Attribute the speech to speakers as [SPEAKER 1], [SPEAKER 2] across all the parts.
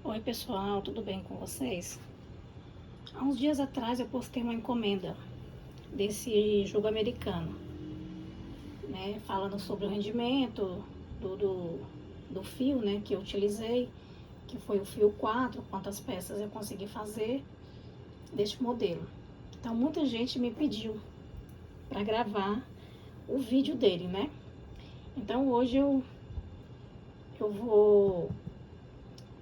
[SPEAKER 1] Oi pessoal, tudo bem com vocês? Há uns dias atrás eu postei uma encomenda desse jogo americano, né? Falando sobre o rendimento do fio, né? Que eu utilizei, que foi o fio 4, quantas peças eu consegui fazer deste modelo. Então muita gente me pediu para gravar o vídeo dele, né? Então hoje eu vou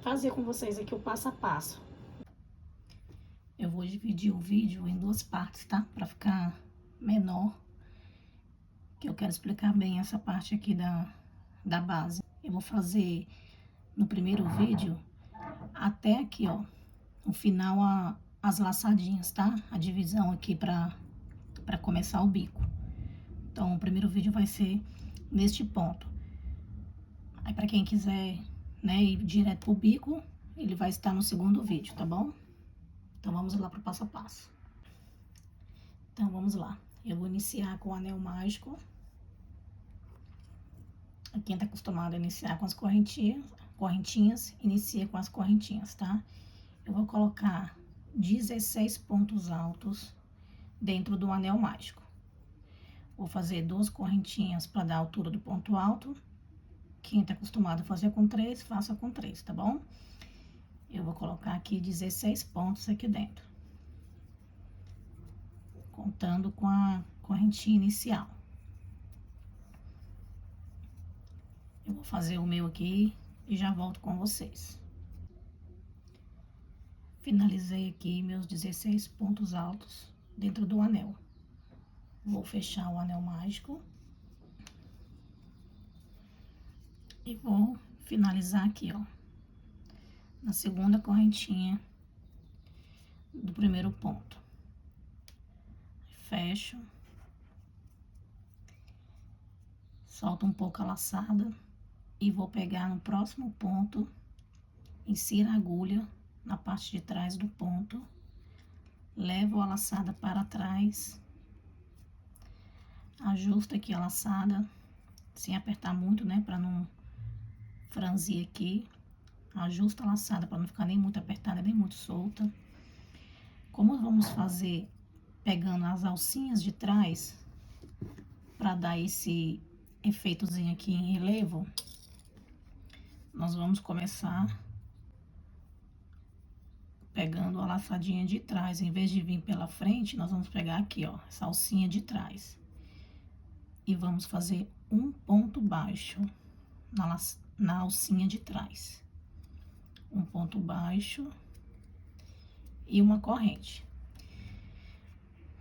[SPEAKER 1] fazer com vocês aqui o passo a passo. Eu vou dividir o vídeo em duas partes, tá? Para ficar menor, que eu quero explicar bem essa parte aqui da base. Eu vou fazer no primeiro vídeo até aqui, ó, no final as laçadinhas, tá? A divisão aqui para começar o bico. Então, o primeiro vídeo vai ser neste ponto. Aí, para quem quiser, né, ir direto pro bico, ele vai estar no segundo vídeo, tá bom? Então, vamos lá pro passo a passo. Então, vamos lá. Eu vou iniciar com o anel mágico. Quem tá acostumado a iniciar com as correntinhas, inicia com as correntinhas, tá? Eu vou colocar 16 pontos altos dentro do anel mágico. Vou fazer 2 correntinhas para dar a altura do ponto alto. Quem tá acostumado a fazer com 3, faça com 3, tá bom? Eu vou colocar aqui 16 pontos aqui dentro, contando com a correntinha inicial. Eu vou fazer o meu aqui e já volto com vocês. Finalizei aqui meus 16 pontos altos dentro do anel. Vou fechar o anel mágico. E vou finalizar aqui, ó, na segunda correntinha do primeiro ponto. Fecho. Solto um pouco a laçada e vou pegar no próximo ponto, insiro a agulha na parte de trás do ponto, levo a laçada para trás, ajusto aqui a laçada, sem apertar muito, né, para não franzir aqui, ajusto a laçada para não ficar nem muito apertada, nem muito solta. Como vamos fazer pegando as alcinhas de trás, para dar esse efeitozinho aqui em relevo, nós vamos começar pegando a laçadinha de trás. Em vez de vir pela frente, nós vamos pegar aqui, ó, essa alcinha de trás. E vamos fazer um ponto baixo na alcinha de trás. Um ponto baixo e uma corrente.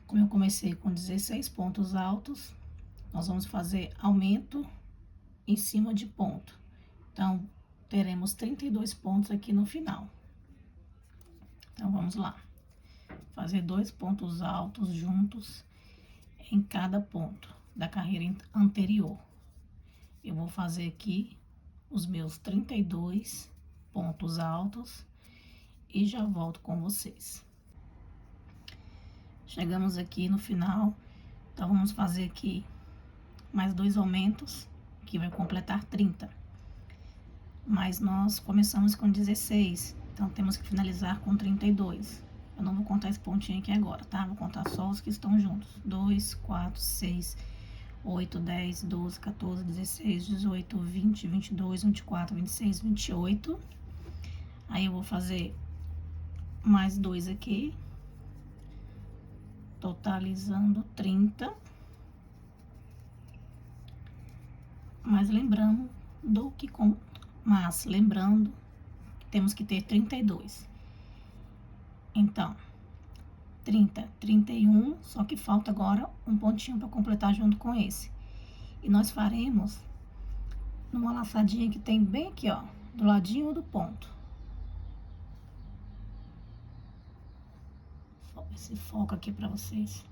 [SPEAKER 1] Como eu comecei com 16 pontos altos, nós vamos fazer aumento em cima de ponto. Então, teremos 32 pontos aqui no final. Então, vamos lá. Fazer 2 pontos altos juntos em cada ponto da carreira anterior. Eu vou fazer aqui os meus 32 pontos altos e já volto com vocês. Chegamos aqui no final, então vamos fazer aqui mais 2 aumentos, que vai completar 30. Mas nós começamos com 16, então temos que finalizar com 32. Eu não vou contar esse pontinho aqui agora, tá? Vou contar só os que estão juntos. 2, 4, 6, 8, 10, 12, 14, 16, 18, 20, 22, 24, 26, 28. Aí eu vou fazer mais 2 aqui, totalizando 30. Mas lembrando que temos que ter 32. Então, 30, 31, só que falta agora um pontinho para completar junto com esse. E nós faremos numa laçadinha que tem bem aqui, ó, do ladinho do ponto. Só esse foco aqui para vocês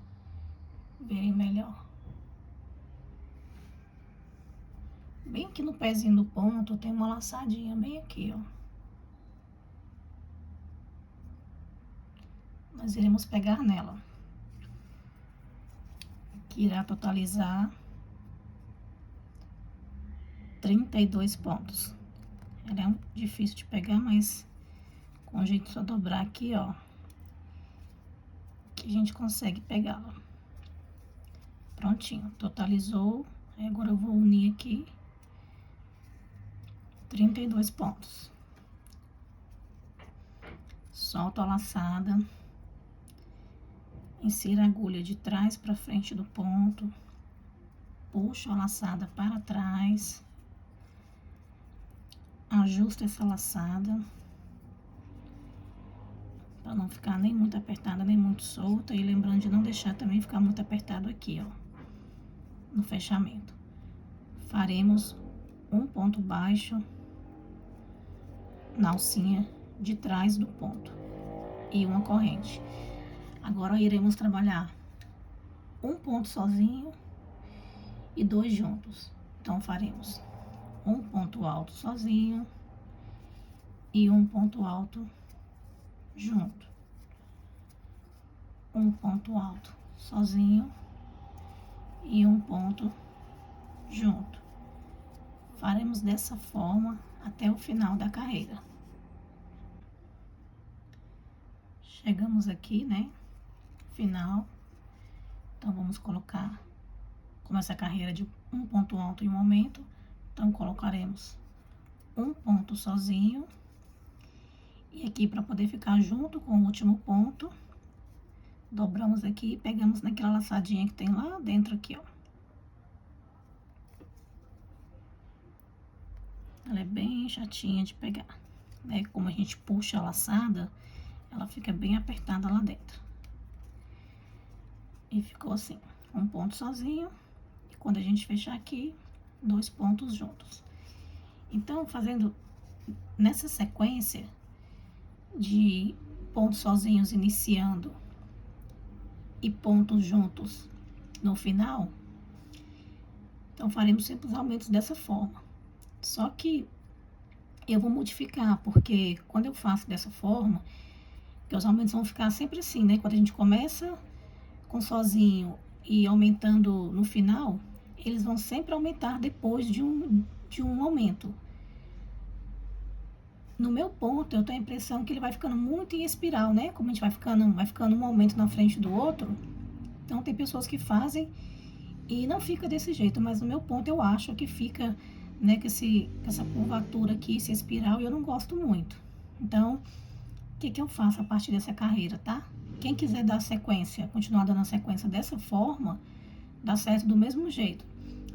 [SPEAKER 1] verem melhor. Bem aqui no pezinho do ponto tem uma laçadinha bem aqui, ó. Nós iremos pegar nela, que irá totalizar 32 pontos. Ela é difícil de pegar, mas Com jeito de só dobrar aqui, ó, que a gente consegue pegá-la. Prontinho, totalizou. Aí agora eu vou unir aqui 32 pontos. Solto a laçada, insiro a agulha de trás para frente do ponto, puxo a laçada para trás, ajusto essa laçada para não ficar nem muito apertada nem muito solta, e lembrando de não deixar também ficar muito apertado aqui, ó, no fechamento. Faremos um ponto baixo na alcinha de trás do ponto e uma corrente. Agora iremos trabalhar um ponto sozinho e 2 juntos. Então faremos um ponto alto sozinho e um ponto alto junto. Um ponto alto sozinho e um ponto junto. Faremos dessa forma até o final da carreira. Chegamos aqui, né? Final. Então, vamos colocar, como essa carreira de um ponto alto e um aumento, então colocaremos um ponto sozinho. E aqui, para poder ficar junto com o último ponto, dobramos aqui e pegamos naquela laçadinha que tem lá dentro aqui, ó. Ela é bem chatinha de pegar, né? Como a gente puxa a laçada, ela fica bem apertada lá dentro. E ficou assim, um ponto sozinho, e quando a gente fechar aqui, 2 pontos juntos. Então, fazendo nessa sequência de pontos sozinhos iniciando e pontos juntos no final, então faremos sempre os aumentos dessa forma. Só que eu vou modificar, porque quando eu faço dessa forma, que os aumentos vão ficar sempre assim, né? Quando a gente começa com sozinho e aumentando no final, eles vão sempre aumentar depois de um aumento. No meu ponto, eu tenho a impressão que ele vai ficando muito em espiral, né? Como a gente vai ficando um aumento na frente do outro. Então, tem pessoas que fazem e não fica desse jeito, mas no meu ponto eu acho que fica, né, com essa curvatura aqui, esse espiral, e eu não gosto muito. Então, o que eu faço a partir dessa carreira, tá? Quem quiser dar sequência, continuar dando a sequência dessa forma, dá certo do mesmo jeito.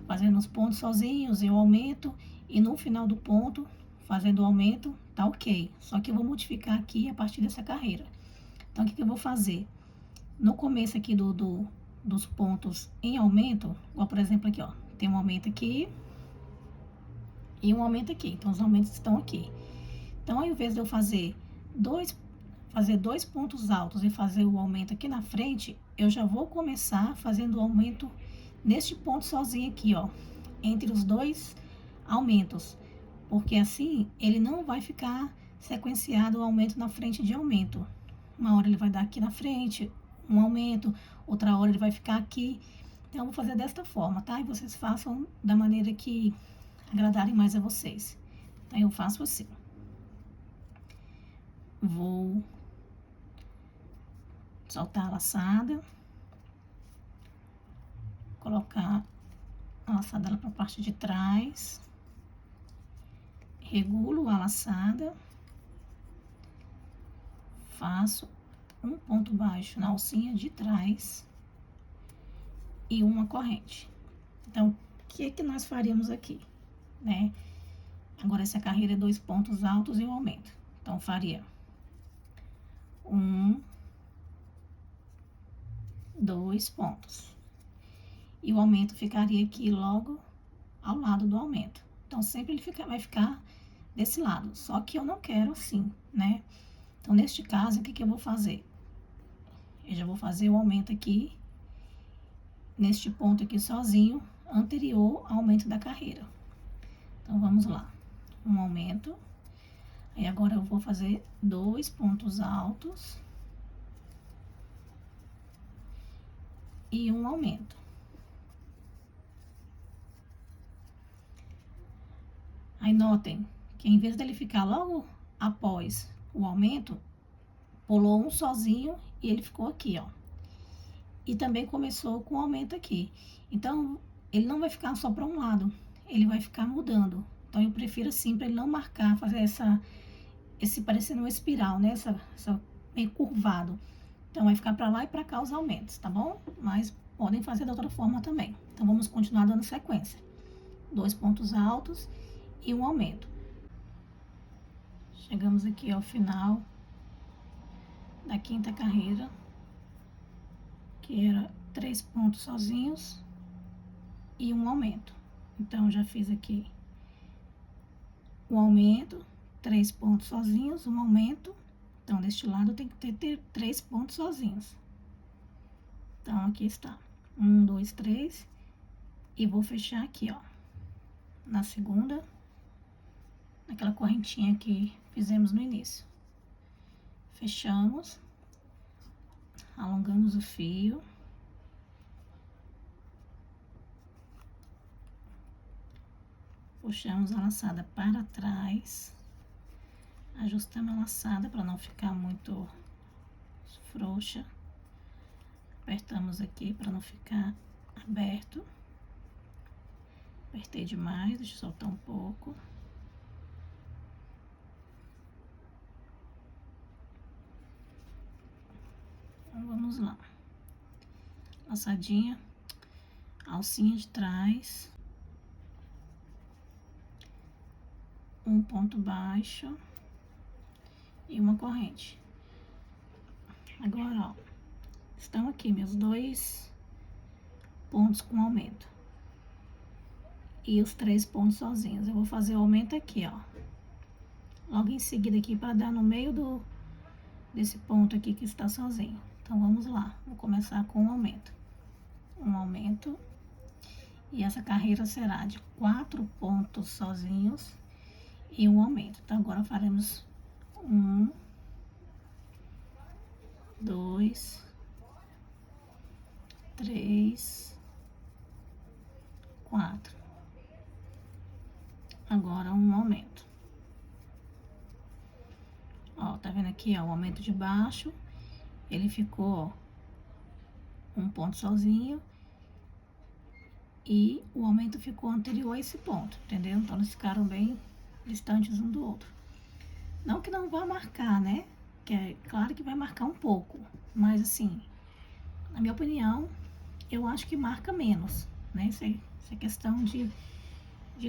[SPEAKER 1] Fazendo os pontos sozinhos, eu aumento, e no final do ponto, fazendo o aumento, tá ok. Só que eu vou modificar aqui a partir dessa carreira. Então, o que eu vou fazer? No começo aqui dos pontos em aumento, igual por exemplo aqui, ó, tem um aumento aqui e um aumento aqui. Então, os aumentos estão aqui. Então, ao invés de eu fazer dois pontos altos e fazer o aumento aqui na frente, eu já vou começar fazendo o aumento neste ponto sozinho aqui, ó, entre os 2 aumentos, porque assim ele não vai ficar sequenciado o aumento na frente de aumento. Uma hora ele vai dar aqui na frente um aumento, outra hora ele vai ficar aqui. Então, eu vou fazer desta forma, tá? E vocês façam da maneira que agradarem mais a vocês. Então, eu faço assim. Vou soltar a laçada, colocar a laçada para a parte de trás, regulo a laçada, faço um ponto baixo na alcinha de trás e uma corrente. Então, o que nós faríamos aqui, né? Agora, essa carreira é 2 pontos altos e um aumento. Então, faria 1, 2 pontos. E o aumento ficaria aqui logo ao lado do aumento. Então, sempre ele vai ficar desse lado. Só que eu não quero assim, né? Então, neste caso, o que eu vou fazer? Eu já vou fazer o aumento aqui, neste ponto aqui sozinho, anterior ao aumento da carreira. Então, vamos lá. Um aumento. Aí, agora eu vou fazer 2 pontos altos e um aumento. Aí, notem que em vez dele ficar logo após o aumento, pulou um sozinho e ele ficou aqui, ó. E também começou com o aumento aqui. Então, ele não vai ficar só para um lado, ele vai ficar mudando. Então, eu prefiro assim, para ele não marcar, fazer esse parecendo uma espiral, né? Essa meio curvado. Então, vai ficar para lá e para cá os aumentos, tá bom? Mas podem fazer da outra forma também. Então, vamos continuar dando sequência. 2 pontos altos e um aumento. Chegamos aqui ao final da quinta carreira, que era 3 pontos sozinhos e um aumento. Então, já fiz aqui o aumento, 3 pontos sozinhos, um aumento. Então, deste lado tem que ter 3 pontos sozinhos. Então, aqui está. 1, 2, 3. E vou fechar aqui, ó. Na segunda, naquela correntinha que fizemos no início. Fechamos. Alongamos o fio. Puxamos a laçada para trás. Ajustamos a laçada para não ficar muito frouxa. Apertamos aqui para não ficar aberto. Apertei demais, deixa eu soltar um pouco. Então, vamos lá. Laçadinha, alcinha de trás. Um ponto baixo e uma corrente. Agora, ó, estão aqui meus 2 pontos com aumento e os 3 pontos sozinhos. Eu vou fazer o aumento aqui, ó, logo em seguida aqui, para dar no meio desse ponto aqui que está sozinho. Então, vamos lá. Vou começar com um aumento. Um aumento. E essa carreira será de 4 pontos sozinhos e um aumento. Então, agora faremos 1, 2, 3, 4. Agora, um aumento. Ó, tá vendo aqui, ó, o aumento de baixo, ele ficou, ó, um ponto sozinho e o aumento ficou anterior a esse ponto, entendeu? Então, eles ficaram bem distantes um do outro. Não que não vá marcar, né? Que é claro que vai marcar um pouco, mas assim, na minha opinião, eu acho que marca menos, né? Isso é questão de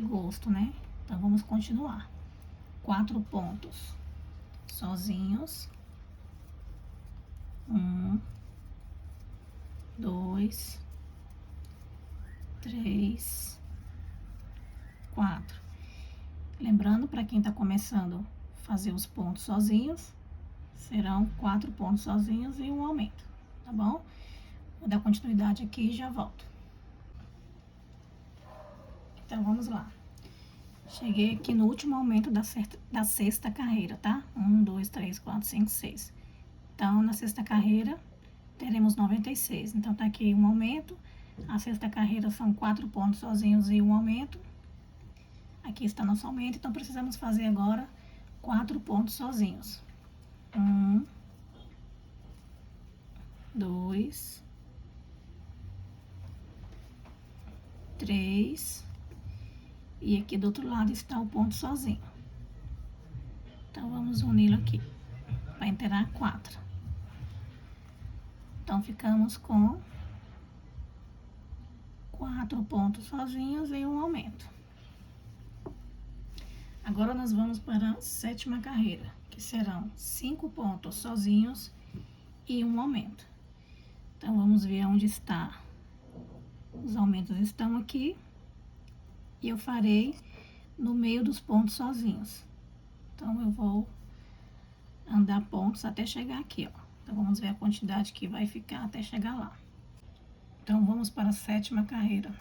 [SPEAKER 1] gosto, né? Então, vamos continuar. 4 pontos sozinhos. 1, 2, 3, 4. Lembrando, para quem tá começando a fazer os pontos sozinhos, serão 4 pontos sozinhos e um aumento, tá bom? Vou dar continuidade aqui e já volto. Então, vamos lá. Cheguei aqui no último aumento da sexta carreira, tá? 1, 2, 3, 4, 5, 6. Então, na sexta carreira, teremos 96. Então, tá aqui um aumento. A sexta carreira são 4 pontos sozinhos e um aumento. Aqui está nosso aumento. Então, precisamos fazer agora 4 pontos sozinhos. 1, 2, 3. E aqui do outro lado está o ponto sozinho. Então, vamos uni-lo aqui, para inteirar 4. Então, ficamos com 4 pontos sozinhos e um aumento. Agora, nós vamos para a sétima carreira, que serão 5 pontos sozinhos e um aumento. Então, vamos ver onde está. Os aumentos estão aqui. E eu farei no meio dos pontos sozinhos. Então, eu vou andar pontos até chegar aqui, ó. Então, vamos ver a quantidade que vai ficar até chegar lá. Então, vamos para a sétima carreira.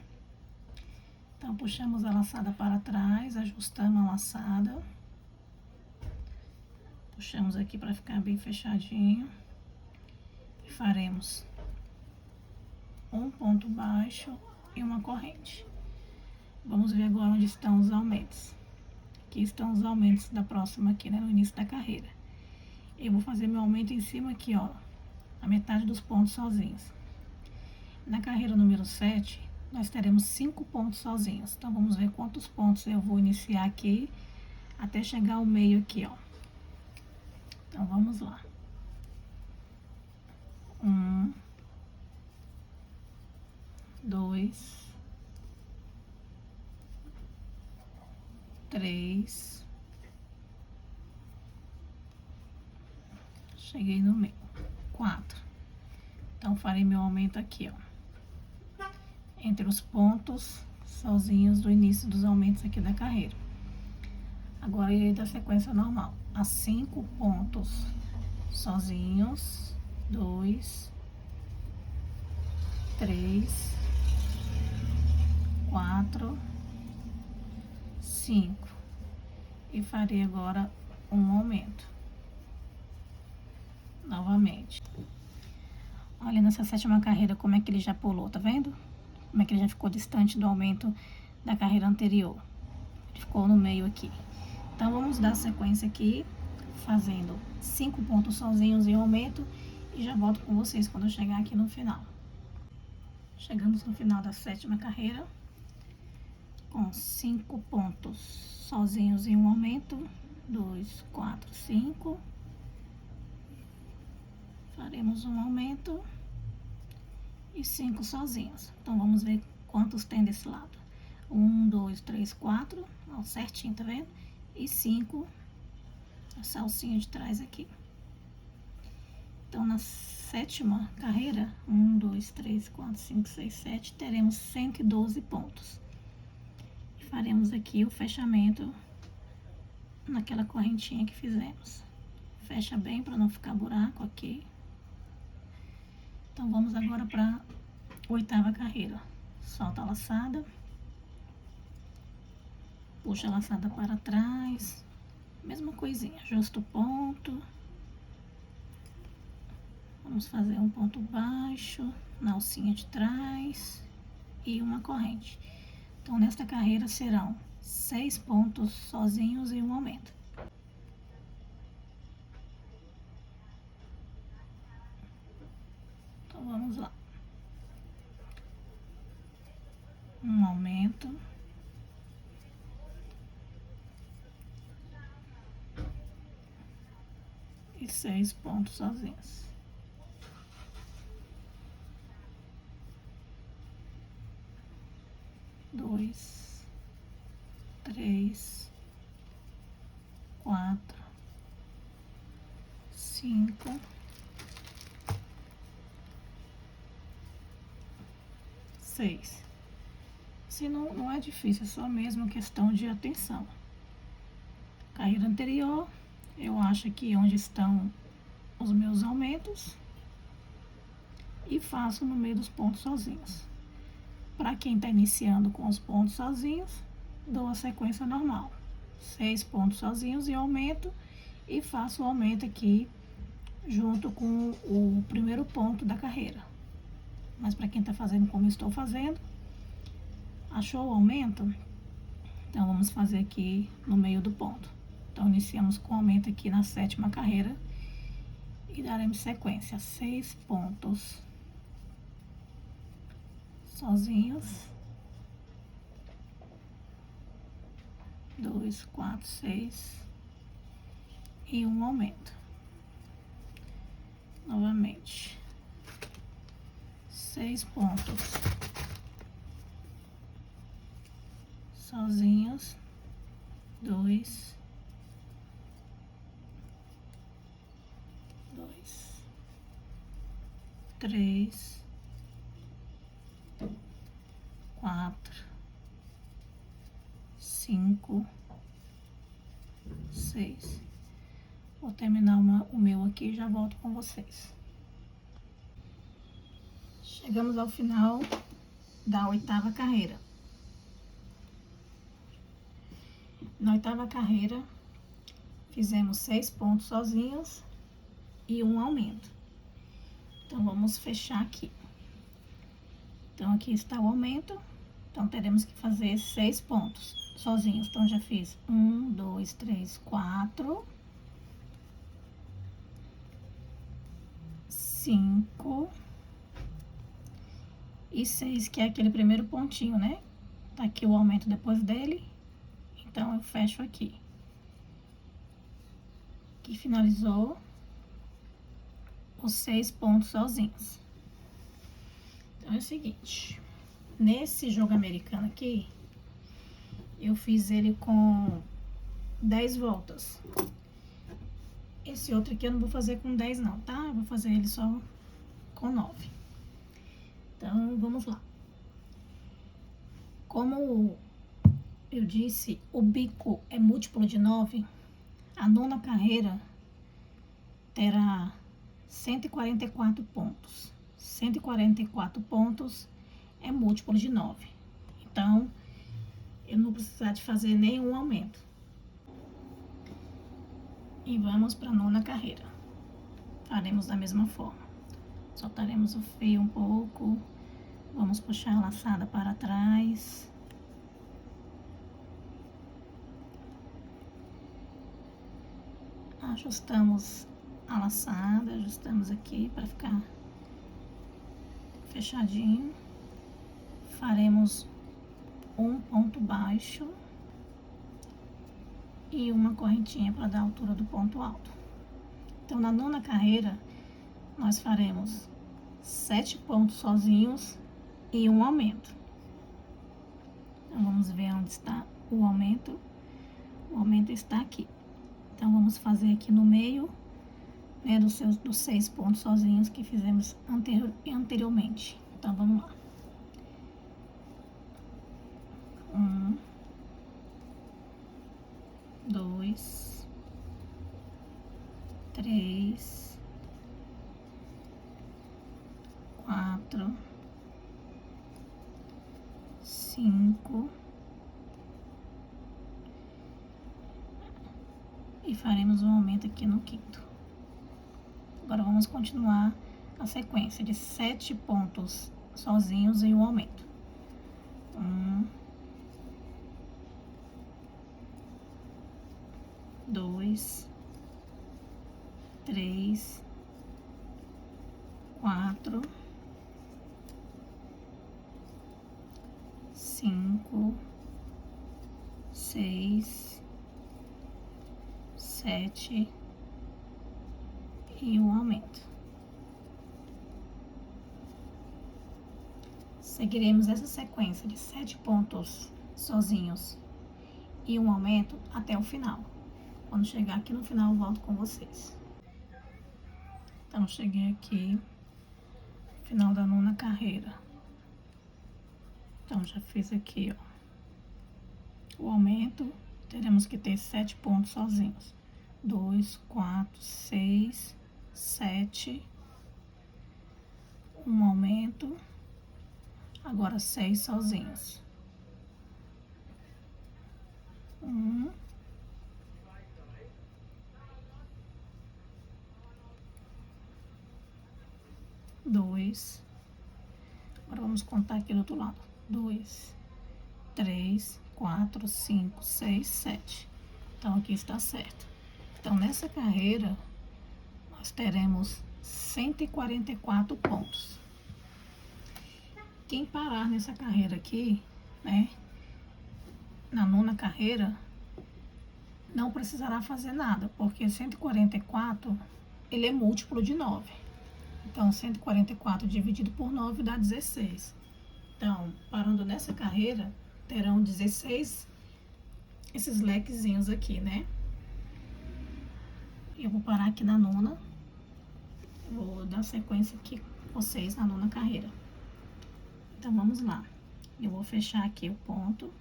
[SPEAKER 1] Então, puxamos a laçada para trás, ajustamos a laçada. Puxamos aqui para ficar bem fechadinho. E faremos um ponto baixo e uma corrente. Vamos ver agora onde estão os aumentos. Aqui estão os aumentos da próxima aqui, né, no início da carreira. Eu vou fazer meu aumento em cima aqui, ó, a metade dos pontos sozinhos. Na carreira número 7, nós teremos 5 pontos sozinhos. Então, vamos ver quantos pontos eu vou iniciar aqui até chegar ao meio aqui, ó. Então, vamos lá. 1, 2, 3, cheguei no meio, 4. Então, farei meu aumento aqui, ó, entre os pontos sozinhos do início dos aumentos aqui da carreira. Agora, eu irei da sequência normal, a 5 pontos sozinhos, 2, 3, 4, 5. E farei agora um aumento. Novamente. Olha nessa 7ª carreira como é que ele já pulou, tá vendo? Como é que ele já ficou distante do aumento da carreira anterior. Ele ficou no meio aqui. Então, vamos dar sequência aqui, fazendo 5 pontos sozinhos em aumento. E já volto com vocês quando eu chegar aqui no final. Chegamos no final da 7ª carreira. Com 5 pontos sozinhos em um aumento. 2, 4, 5. Faremos um aumento e 5 sozinhos. Então, vamos ver quantos tem desse lado. 1, 2, 3, 4, ó, certinho, tá vendo? E 5, a salsinha de trás aqui. Então, na 7ª carreira, 1, 2, 3, 4, 5, 6, 7, teremos 112 pontos. E faremos aqui o fechamento naquela correntinha que fizemos. Fecha bem para não ficar buraco aqui. Então, vamos agora para a 8ª carreira. Solta a laçada. Puxa a laçada para trás. Mesma coisinha, ajusta o ponto. Vamos fazer um ponto baixo na alcinha de trás e uma corrente. Então, nesta carreira serão 6 pontos sozinhos e um aumento. Então, vamos lá. Um aumento. E 6 pontos sozinhos. Dois, 3, 4, 5, 6. Se não é difícil, é só mesmo questão de atenção. Carreira anterior, eu acho aqui onde estão os meus aumentos e faço no meio dos pontos sozinhos. Para quem está iniciando com os pontos sozinhos, dou a sequência normal. 6 pontos sozinhos e aumento, e faço o aumento aqui junto com o primeiro ponto da carreira. Mas para quem está fazendo como estou fazendo, achou o aumento? Então, vamos fazer aqui no meio do ponto. Então, iniciamos com o aumento aqui na 7ª carreira e daremos sequência. 6 pontos sozinhos. 2, 4, 6. E um aumento. Novamente. 6 pontos sozinhos. 2, 3, 4, 5, 6. Vou terminar o meu aqui e já volto com vocês. Chegamos ao final da 8ª carreira. Na 8ª carreira, fizemos 6 pontos sozinhos e um aumento. Então, vamos fechar aqui. Então, aqui está o aumento. Então, teremos que fazer 6 pontos sozinhos. Então, já fiz 1, 2, 3, 4. 5 e 6, que é aquele primeiro pontinho, né? Tá aqui o aumento depois dele, então eu fecho aqui. Que finalizou os 6 pontos sozinhos. Então é o seguinte, nesse jogo americano aqui, eu fiz ele com 10 voltas. Esse outro aqui eu não vou fazer com 10 não, tá? Eu vou fazer ele só com 9. Então, vamos lá. Como eu disse, o bico é múltiplo de 9, a nona carreira terá 144 pontos. 144 pontos é múltiplo de 9. Então, eu não vou precisar de fazer nenhum aumento. E vamos para a nona carreira. Faremos da mesma forma. Soltaremos o fio um pouco. Vamos puxar a laçada para trás. Ajustamos a laçada, ajustamos aqui para ficar fechadinho. Faremos um ponto baixo e uma correntinha para dar a altura do ponto alto. Então, na nona carreira, nós faremos 7 pontos sozinhos e um aumento. Então, vamos ver onde está o aumento. O aumento está aqui. Então, vamos fazer aqui no meio, né, dos 6 pontos sozinhos que fizemos anteriormente. Então, vamos lá. 1, 2, 3, 4, 5 e faremos um aumento aqui no quinto. Agora vamos continuar a sequência de 7 pontos sozinhos e um aumento. 1, 2, 3, 4, 5, 6, 7 e um aumento. Seguiremos essa sequência de 7 pontos sozinhos e um aumento até o final. Quando chegar aqui no final, eu volto com vocês. Então, cheguei aqui, final da nona carreira. Então, já fiz aqui, ó, o aumento. Teremos que ter 7 pontos sozinhos. 2, 4, 6, 7. Um aumento. Agora 6 sozinhos. 1, 2. Agora vamos contar aqui do outro lado. 2, 3, 4, 5, 6, 7. Então, aqui está certo. Então, nessa carreira, nós teremos 144 pontos. Quem parar nessa carreira aqui, né, na nona carreira, não precisará fazer nada, porque 144, ele é múltiplo de 9. Então, 144 dividido por 9 dá 16. Então, parando nessa carreira, terão 16 esses lequezinhos aqui, né? Eu vou parar aqui na nona. Vou dar sequência aqui com vocês na nona carreira. Então, vamos lá. Eu vou fechar aqui o ponto.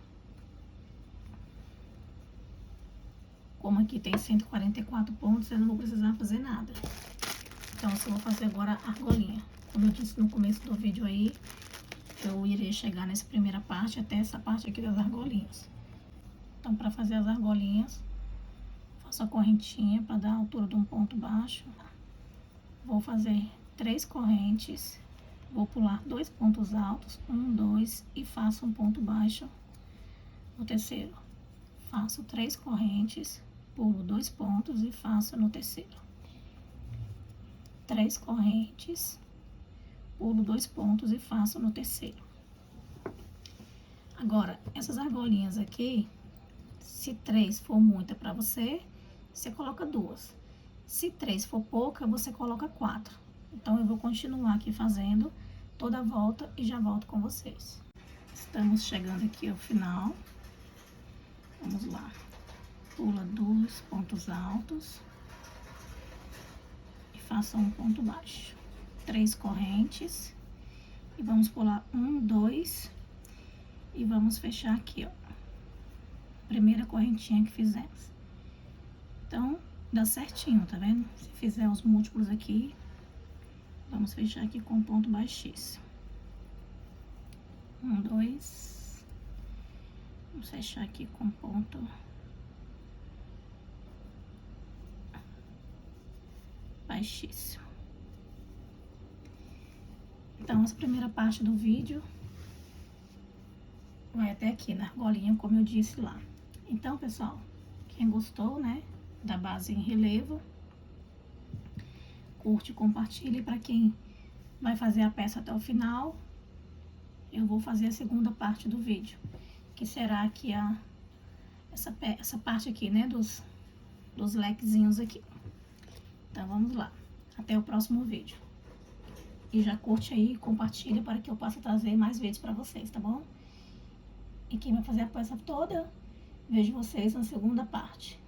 [SPEAKER 1] Como aqui tem 144 pontos, eu não vou precisar fazer nada. Então, eu só vou fazer agora a argolinha. Como eu disse no começo do vídeo aí, eu irei chegar nessa primeira parte até essa parte aqui das argolinhas. Então, para fazer as argolinhas, faço a correntinha para dar a altura de um ponto baixo. Vou fazer 3 correntes. Vou pular 2 pontos altos, 1, 2, e faço um ponto baixo no terceiro. Faço 3 correntes, pulo 2 pontos e faço no terceiro. 3 correntes, pulo 2 pontos e faço no terceiro. Agora, essas argolinhas aqui, se 3 for muita pra você, você coloca 2. Se 3 for pouca, você coloca 4. Então, eu vou continuar aqui fazendo toda a volta e já volto com vocês. Estamos chegando aqui ao final. Vamos lá. Pula 2 pontos altos e faça um ponto baixo. 3 correntes e vamos pular 1, 2 e vamos fechar aqui, ó. Primeira correntinha que fizemos. Então, dá certinho, tá vendo? Se fizer os múltiplos aqui, vamos fechar aqui com ponto baixíssimo. 1, 2. Vamos fechar aqui com ponto baixíssimo. Então, essa primeira parte do vídeo vai até aqui na argolinha, como eu disse lá. Então, pessoal, quem gostou, né, da base em relevo, curte e compartilhe. Para quem vai fazer a peça até o final, eu vou fazer a segunda parte do vídeo, que será aqui essa parte aqui, né, dos lequezinhos aqui. Então, vamos lá. Até o próximo vídeo. E já curte aí e compartilha para que eu possa trazer mais vídeos para vocês, tá bom? E quem vai fazer a peça toda, vejo vocês na segunda parte.